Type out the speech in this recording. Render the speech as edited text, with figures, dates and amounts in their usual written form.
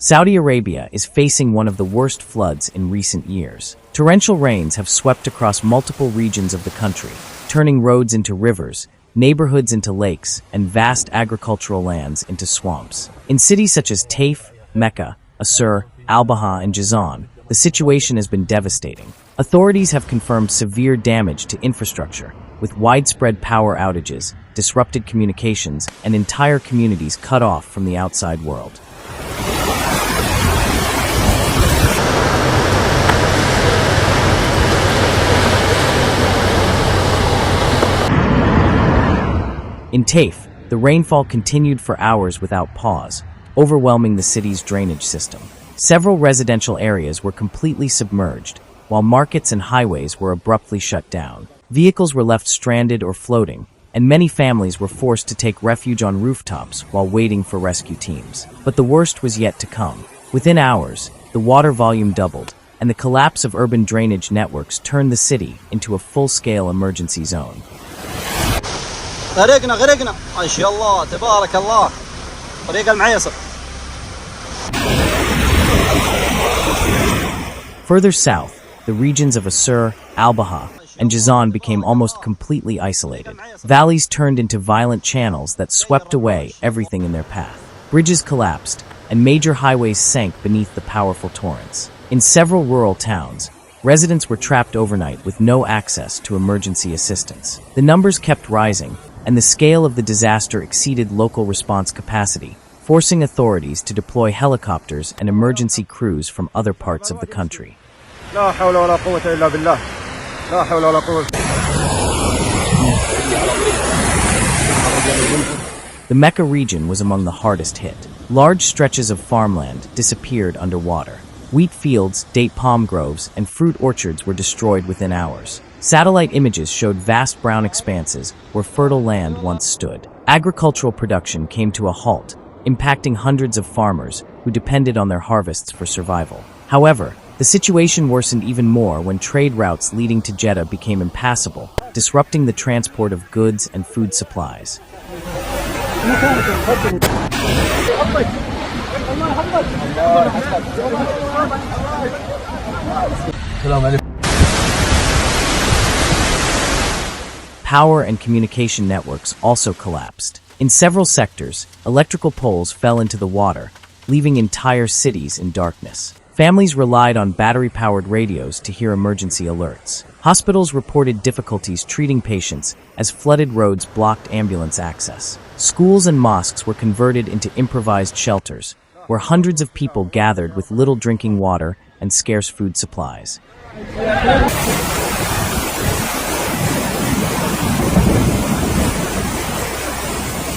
Saudi Arabia is facing one of the worst floods in recent years. Torrential rains have swept across multiple regions of the country, turning roads into rivers, neighborhoods into lakes, and vast agricultural lands into swamps. In cities such as Taif, Mecca, Asur, Albaha, and Jazan, the situation has been devastating. Authorities have confirmed severe damage to infrastructure, with widespread power outages, disrupted communications, and entire communities cut off from the outside world. In Taif, the rainfall continued for hours without pause, overwhelming the city's drainage system. Several residential areas were completely submerged, while markets and highways were abruptly shut down. Vehicles were left stranded or floating, and many families were forced to take refuge on rooftops while waiting for rescue teams. But the worst was yet to come. Within hours, the water volume doubled, and the collapse of urban drainage networks turned the city into a full-scale emergency zone. غرقنا ما شاء الله تبارك الله طريق المعيصر. Further south, the regions of Asur, Albaha, and Jazan became almost completely isolated. Valleys turned into violent channels that swept away everything in their path. Bridges collapsed, and major highways sank beneath the powerful torrents. In several rural towns, residents were trapped overnight with no access to emergency assistance. The numbers kept rising, and the scale of the disaster exceeded local response capacity, forcing authorities to deploy helicopters and emergency crews from other parts of the country. لا حول ولا قوة إلا بالله. لا حول ولا قوة. The Mecca region was among the hardest hit. Large stretches of farmland disappeared underwater. Wheat fields, date palm groves, and fruit orchards were destroyed within hours. Satellite images showed vast brown expanses where fertile land once stood. Agricultural production came to a halt, impacting hundreds of farmers who depended on their harvests for survival. However, the situation worsened even more when trade routes leading to Jeddah became impassable, disrupting the transport of goods and food supplies. Power and communication networks also collapsed. In several sectors, electrical poles fell into the water, leaving entire cities in darkness. Families relied on battery-powered radios to hear emergency alerts. Hospitals reported difficulties treating patients as flooded roads blocked ambulance access. Schools and mosques were converted into improvised shelters, where hundreds of people gathered with little drinking water and scarce food supplies.